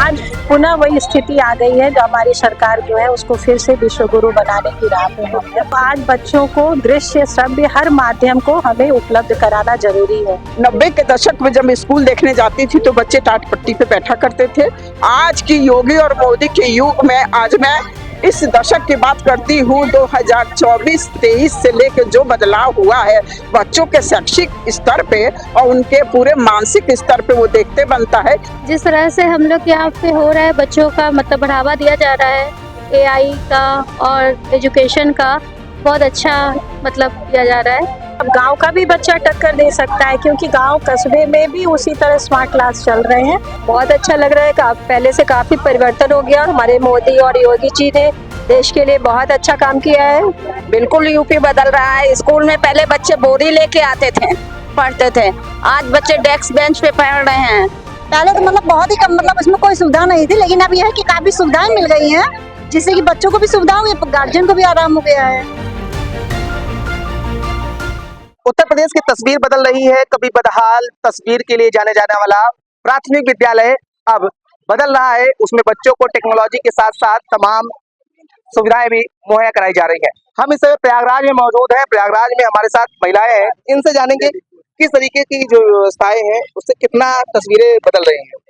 आज पुनः वही स्थिति आ गई है जो हमारी सरकार जो है उसको फिर से विश्व गुरु बनाने की राह पे है। तो आज बच्चों को दृश्य श्रव्य हर माध्यम को हमें उपलब्ध कराना जरूरी है। 90 के दशक में जब स्कूल देखने जाती थी तो बच्चे टाट पट्टी पे बैठा करते थे। आज की योगी और मोदी के युग में आज मैं इस दशक की बात करती हूँ 2024-23 से लेकर जो बदलाव हुआ है बच्चों के शैक्षिक स्तर पे और उनके पूरे मानसिक स्तर पे वो देखते बनता है। जिस तरह से हम लोग यहाँ पे हो रहा है बच्चों का मतलब बढ़ावा दिया जा रहा है AI का और एजुकेशन का बहुत अच्छा मतलब दिया जा रहा है। अब गांव का भी बच्चा टक्कर दे सकता है क्योंकि गांव कस्बे में भी उसी तरह स्मार्ट क्लास चल रहे हैं। बहुत अच्छा लग रहा है, पहले से काफी परिवर्तन हो गया। हमारे मोदी और योगी जी ने देश के लिए बहुत अच्छा काम किया है। बिल्कुल यूपी बदल रहा है। स्कूल में पहले बच्चे बोरी लेके आते थे, पढ़ते थे, आज बच्चे डेस्क बेंच पे पढ़ रहे हैं। पहले तो मतलब बहुत ही कम, मतलब इसमें कोई सुविधा नहीं थी, लेकिन अब यह है कि काफी सुविधाएं मिल गई हैं जिससे कि बच्चों को भी सुविधा हुई, गार्जियन को भी आराम हो गया है। उत्तर प्रदेश की तस्वीर बदल रही है। कभी बदहाल तस्वीर के लिए जाने जाने वाला प्राथमिक विद्यालय अब बदल रहा है। उसमें बच्चों को टेक्नोलॉजी के साथ साथ तमाम सुविधाएं भी मुहैया कराई जा रही है। हम इस समय प्रयागराज में मौजूद हैं। प्रयागराज में हमारे साथ महिलाएं हैं, इनसे जानेंगे किस तरीके की जो व्यवस्थाएं हैं उससे कितना तस्वीरें बदल रही हैं।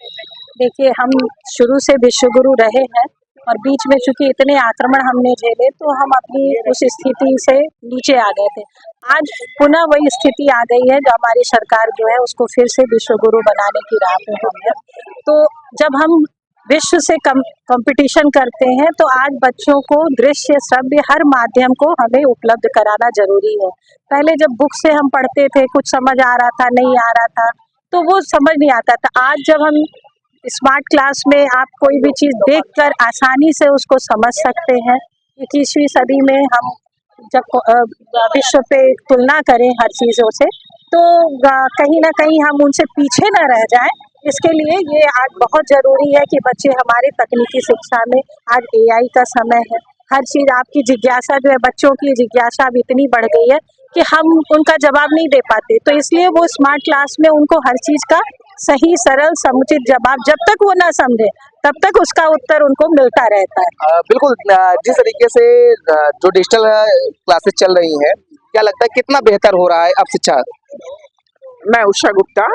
देखिए, हम शुरू से विश्व गुरु रहे हैं और बीच में चूंकि इतने आक्रमण हमने झेले तो हम अपनी उस स्थिति से नीचे आ गए थे। आज पुनः वही स्थिति आ गई है जो हमारी सरकार जो है उसको फिर से विश्व गुरु बनाने की राह पे है। तो जब हम विश्व से कंपटीशन करते हैं तो आज बच्चों को दृश्य श्रव्य हर माध्यम को हमें उपलब्ध कराना जरूरी है। पहले जब बुक से हम पढ़ते थे कुछ समझ आ रहा था, नहीं आ रहा था तो वो समझ नहीं आता था। आज जब हम स्मार्ट क्लास में आप कोई भी चीज़ देखकर आसानी से उसको समझ सकते हैं। 21वीं सदी में हम जब विश्व पे तुलना करें हर चीज़ों से तो कहीं ना कहीं हम उनसे पीछे न रह जाएं, इसके लिए ये आज बहुत ज़रूरी है कि बच्चे हमारे तकनीकी शिक्षा में, आज AI का समय है, हर चीज़ आपकी जिज्ञासा जो है, बच्चों की जिज्ञासा अब इतनी बढ़ गई है कि हम उनका जवाब नहीं दे पाते। तो इसलिए वो स्मार्ट क्लास में उनको हर चीज़ का सही, सरल, समुचित जवाब जब तक वो ना समझे तब तक उसका उत्तर उनको मिलता रहता है। बिल्कुल, जिस तरीके से जो डिजिटल क्लासेस चल रही हैं, क्या लगता है कितना बेहतर हो रहा है अब शिक्षा? मैं उषा गुप्ता,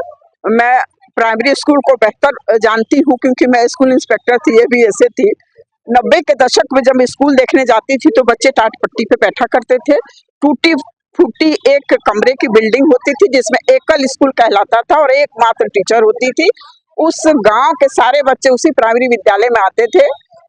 मैं प्राइमरी स्कूल को बेहतर जानती हूँ क्योंकि मैं स्कूल इंस्पेक्टर थी, ये भी ऐसे थी। 90 के दशक में जब स्कूल देखने जाती थी तो बच्चे टाट पट्टी पे बैठा करते थे। टूटी फूटी एक कमरे की बिल्डिंग होती थी जिसमें एकल स्कूल कहलाता था और एकमात्र टीचर होती थी। उस गांव के सारे बच्चे उसी प्राइमरी विद्यालय में आते थे।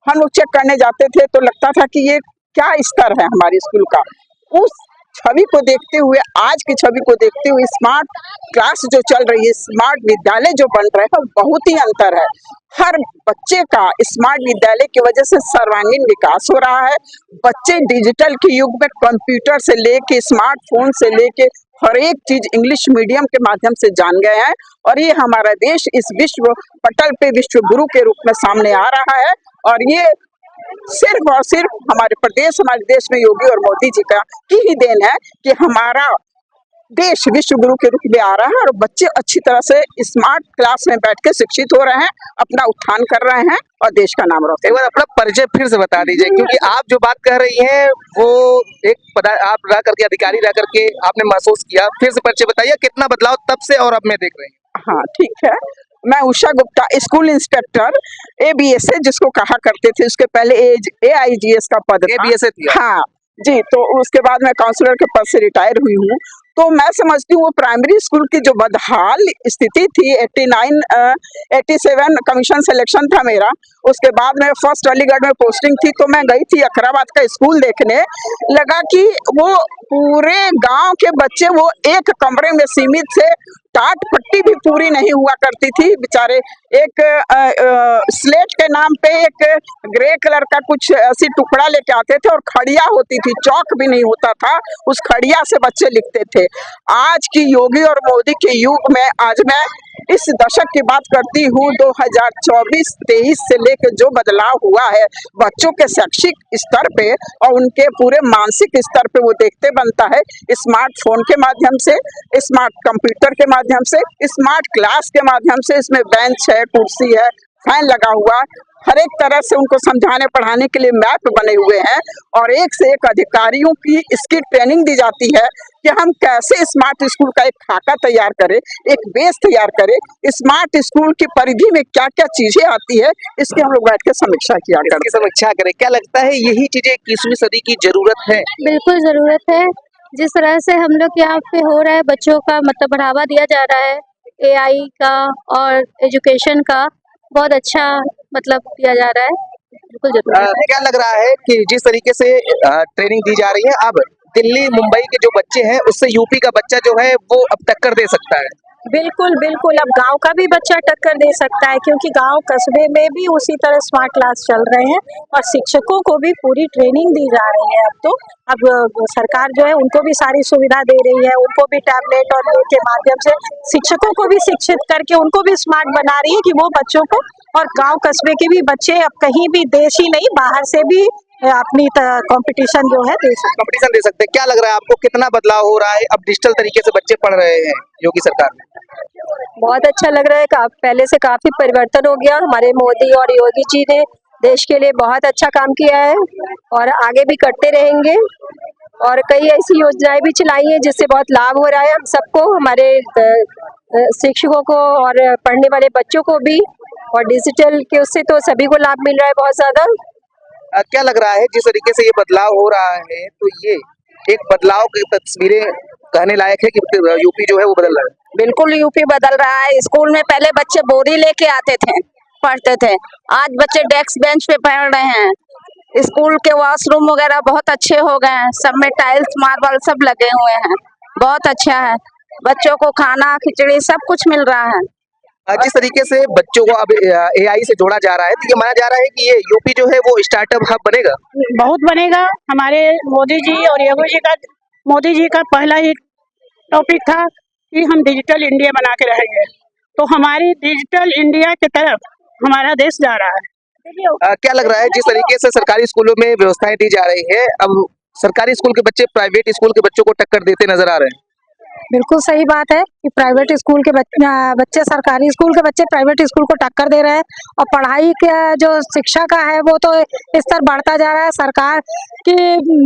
हम लोग चेक करने जाते थे तो लगता था कि ये क्या स्तर है हमारे स्कूल का। उस छवि को देखते हुए, आज की छवि को देखते हुए स्मार्ट क्लास जो चल रही है, स्मार्ट विद्यालय जो बन रहे हैं, बहुत ही अंतर है। हर बच्चे का स्मार्ट विद्यालय की वजह से सर्वांगीण विकास हो रहा है। बच्चे डिजिटल के युग में कंप्यूटर से लेके स्मार्टफोन से लेके हर एक चीज इंग्लिश मीडियम के माध्यम से जान गए हैं और ये हमारा देश इस विश्व पटल पे विश्व गुरु के रूप में सामने आ रहा है। और ये सिर्फ और सिर्फ हमारे प्रदेश, हमारे देश में योगी और मोदी जी का की ही देन है कि हमारा देश विश्व गुरु के रूप में आ रहा है और बच्चे अच्छी तरह से स्मार्ट क्लास में बैठ के शिक्षित हो रहे हैं, अपना उत्थान कर रहे हैं और देश का नाम रोशन। एक बार अपना परिचय फिर से बता दीजिए, क्योंकि आप जो बात कर रही हैं वो एक आप रह करके, अधिकारी रह करके आपने महसूस किया। फिर से परिचय बताइए, कितना बदलाव तब से और अब में देख रहे हैं? हाँ, ठीक है। मैं Usha Gupta, school inspector ABSA जिसको कहा करते थे, उसके पहले AIGS का पद था। ABSA थी? हाँ जी। तो उसके बाद मैं काउंसलर के पद से रिटायर हुई हूँ। तो मैं समझती हूँ वो प्राइमरी स्कूल की जो बदहाल स्थिति थी, 87 कमीशन सिलेक्शन था मेरा। उसके बाद में फर्स्ट अलीगढ़ में पोस्टिंग थी तो मैं गई थी अखराबाद का स्कूल देखने। लगा कि वो पूरे गांव के बच्चे वो एक कमरे में सीमित थे, टाट पट्टी भी पूरी नहीं हुआ करती थी। बेचारे एक स्लेट के नाम पे एक ग्रे कलर का कुछ ऐसी टुकड़ा लेके आते थे और खड़िया होती थी, चौक भी नहीं होता था, उस खड़िया से बच्चे लिखते थे। आज की योगी और मोदी के युग में आज मैं इस दशक की बात करती हूँ 2024-23 से लेकर जो बदलाव हुआ है बच्चों के शैक्षिक स्तर पे और उनके पूरे मानसिक स्तर पे वो देखते बनता है स्मार्टफोन के माध्यम से, स्मार्ट कंप्यूटर के माध्यम से, स्मार्ट क्लास के माध्यम से। इसमें बेंच है, कुर्सी है, फैन लगा हुआ, हर एक तरह से उनको समझाने पढ़ाने के लिए मैप बने हुए हैं और एक से एक अधिकारियों की इसकी ट्रेनिंग दी जाती है कि हम कैसे स्मार्ट स्कूल का एक खाका तैयार करें, एक बेस तैयार करें, स्मार्ट स्कूल की परिधि में क्या क्या चीजें आती है, इसकी हम लोग बैठ के समीक्षा किया इसकी समीक्षा करें। क्या लगता है यही चीजें 21वीं सदी की जरूरत है? बिल्कुल ज़रूरत है। जिस तरह से हम लोग यहाँ पे हो रहा है, बच्चों का मतलब बढ़ावा दिया जा रहा है एआई का और एजुकेशन का, बहुत अच्छा मतलब दिया जा रहा है। बिल्कुल ज़रूरत है। क्या लग रहा है कि जिस तरीके से ट्रेनिंग दी जा रही है, अब दिल्ली मुंबई के जो बच्चे हैं उससे यूपी का बच्चा जो है वो अब टक्कर दे सकता है? बिल्कुल बिल्कुल, अब गांव का भी बच्चा टक्कर दे सकता है क्योंकि गांव कस्बे में भी उसी तरह स्मार्ट क्लास चल रहे हैं और शिक्षकों को भी पूरी ट्रेनिंग दी जा रही है। अब सरकार जो है उनको भी सारी सुविधा दे रही है, उनको भी टैबलेट और के माध्यम से शिक्षकों को भी शिक्षित करके उनको भी स्मार्ट बना रही है कि वो बच्चों को और गांव कस्बे के भी बच्चे अब कहीं भी देश ही नहीं बाहर से भी अपनी कंपटीशन जो है कंपटीशन दे सकते हैं। क्या लग रहा है आपको, कितना बदलाव हो रहा है अब डिजिटल तरीके से बच्चे पढ़ रहे हैं योगी सरकार में? बहुत अच्छा लग रहा है। पहले से काफी परिवर्तन हो गया। हमारे मोदी और योगी जी ने देश के लिए बहुत अच्छा काम किया है और आगे भी करते रहेंगे और कई ऐसी योजनाएं भी चलाई हैं जिससे बहुत लाभ हो रहा है हम सबको, हमारे शिक्षकों को और पढ़ने वाले बच्चों को भी, और डिजिटल के उससे तो सभी को लाभ मिल रहा है बहुत ज्यादा। क्या लग रहा है जिस तरीके से ये बदलाव हो रहा है, तो ये एक बदलाव की तस्वीरें कहने लायक है कि यूपी जो है वो बदल रहा है? बिल्कुल यूपी बदल रहा है। स्कूल में पहले बच्चे बोरी लेके आते थे, पढ़ते थे। आज बच्चे डेस्क बेंच पे पढ़ रहे हैं। स्कूल के वॉशरूम वगैरह बहुत अच्छे हो गए हैं, सब में टाइल्स मार्बल सब लगे हुए हैं, बहुत अच्छा है। बच्चों को खाना खिचड़ी सब कुछ मिल रहा है। जिस तरीके से बच्चों को अब एआई से जोड़ा जा रहा है, तो ये माना जा रहा है कि ये यूपी जो है वो स्टार्टअप हब बनेगा। बहुत बनेगा। हमारे मोदी जी और मोदी जी का पहला ही टॉपिक था कि हम डिजिटल इंडिया बना के रहेंगे, तो हमारी डिजिटल इंडिया की तरफ हमारा देश जा रहा है। क्या लग रहा है जिस तरीके से सरकारी स्कूलों में व्यवस्थाएं दी जा रही है, अब सरकारी स्कूल के बच्चे प्राइवेट स्कूल के बच्चों को टक्कर देते नजर आ रहे हैं? बिल्कुल सही बात है कि प्राइवेट स्कूल के बच्चे सरकारी स्कूल के बच्चे प्राइवेट स्कूल को टक्कर दे रहे हैं और पढ़ाई का जो शिक्षा का है वो तो स्तर बढ़ता जा रहा है। सरकार की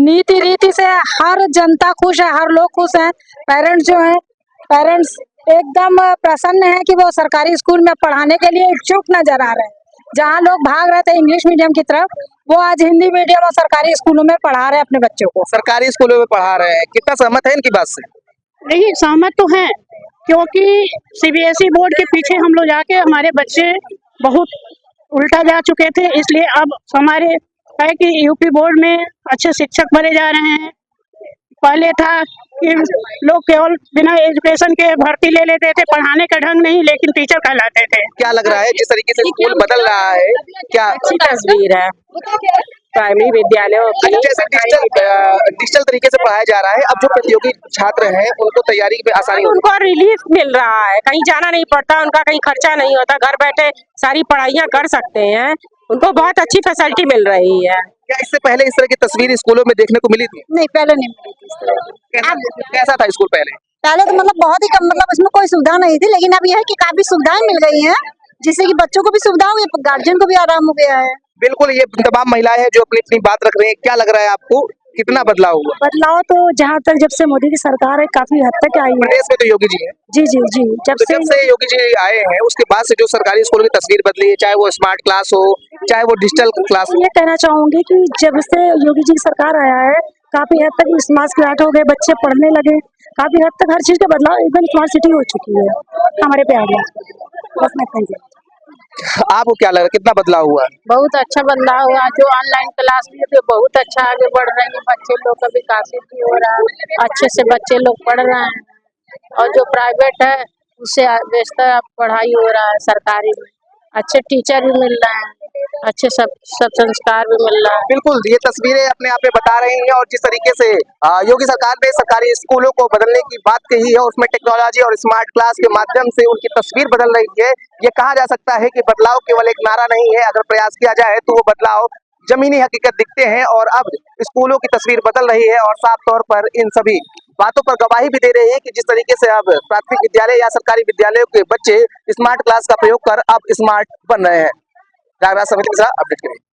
नीति रीति से हर जनता खुश है, हर लोग खुश हैं। पेरेंट्स एकदम प्रसन्न है कि वो सरकारी स्कूल में पढ़ाने के लिए इच्छुक नजर आ रहे हैं। जहाँ लोग भाग रहे थे इंग्लिश मीडियम की तरफ, वो आज हिंदी मीडियम और सरकारी स्कूलों में पढ़ा रहे हैं अपने बच्चों को। सरकारी स्कूलों में पढ़ा रहे हैं, कितना सहमत है इनकी बात से? नहीं, सहमत तो हैं क्योंकि सीबीएसई बोर्ड के पीछे हम लोग जाके हमारे बच्चे बहुत उल्टा जा चुके थे, इसलिए अब हमारे है कि यूपी बोर्ड में अच्छे शिक्षक बने जा रहे हैं। पहले था कि लोग केवल बिना एजुकेशन के भर्ती ले लेते थे, पढ़ाने का ढंग नहीं लेकिन टीचर कहलाते थे। क्या लग रहा है जिस तरीके से स्कूल बदल रहा है, क्या अच्छी तस्वीर है प्राइमरी विद्यालयों की। जैसे डिजिटल तरीके से पढ़ाया जा रहा है, अब जो प्रतियोगी छात्र हैं उनको तैयारी में आसानी होगी। उनको रिलीफ मिल रहा है, कहीं जाना नहीं पड़ता, उनका कहीं खर्चा नहीं होता, घर बैठे सारी पढ़ाइयाँ कर सकते हैं। उनको बहुत अच्छी फैसिलिटी मिल रही है। क्या इससे पहले इस तरह की तस्वीर स्कूलों में देखने को मिली थी? नहीं, पहले नहीं मिली थी इस तरह की। कैसा था स्कूल पहले? पहले तो मतलब बहुत ही कम, मतलब इसमें कोई सुविधा नहीं थी, लेकिन अब यह है कि काफी सुविधाएं मिल गई हैं जिससे कि बच्चों को भी सुविधा हुई, गार्जियन को भी आराम हो गया है। बिल्कुल, ये तमाम महिलाएं हैं जो अपनी अपनी बात रख रही हैं। क्या लग रहा है आपको, कितना बदलाव हुआ? बदलाव तो जहाँ तक जब से मोदी की सरकार है काफी हद तक आई है। प्रदेश में तो योगी जी हैं। जी जी जी, जब तो जब से योगी जी आए हैं उसके बाद से जो सरकारी स्कूलों की तस्वीर बदली है, चाहे वो स्मार्ट क्लास हो, चाहे वो डिजिटल क्लास हो। ये कहना चाहूंगी कि जब से योगी जी की सरकार आया है काफी हद तक स्मार्ट क्लास हो गए, बच्चे पढ़ने लगे, काफी हद तक हर चीज का बदलाव, एकदम स्मार्ट सिटी हो चुकी है हमारे प्यार में। बस मैं थैंक यू। आपको क्या लग रहा है, कितना बदलाव हुआ? बहुत अच्छा बदलाव हुआ। जो ऑनलाइन क्लास भी है बहुत अच्छा आगे बढ़ रहे हैं, बच्चे लोग का विकास भी हो रहा है, अच्छे से बच्चे लोग पढ़ रहे हैं। और जो प्राइवेट है उससे बेहतर पढ़ाई हो रहा है। सरकारी में अच्छे टीचर भी मिल रहे हैं, अच्छे सब संस्कार भी मिल रहा है। बिल्कुल, ये तस्वीरें अपने आप में बता रही हैं और जिस तरीके से योगी सरकार ने सरकारी स्कूलों को बदलने की बात कही है, उसमें टेक्नोलॉजी और स्मार्ट क्लास के माध्यम से उनकी तस्वीर बदल रही है। ये कहा जा सकता है कि बदलाव केवल एक नारा नहीं है, अगर प्रयास किया जाए तो वो बदलाव जमीनी हकीकत दिखते हैं और अब स्कूलों की तस्वीर बदल रही है और साफ तौर पर इन सभी बातों पर गवाही भी दे रही है कि जिस तरीके से अब प्राथमिक विद्यालय या सरकारी विद्यालयों के बच्चे स्मार्ट क्लास का प्रयोग कर अब स्मार्ट बन रहे हैं। प्रयागराज समिति के साथ अपडेट करिए।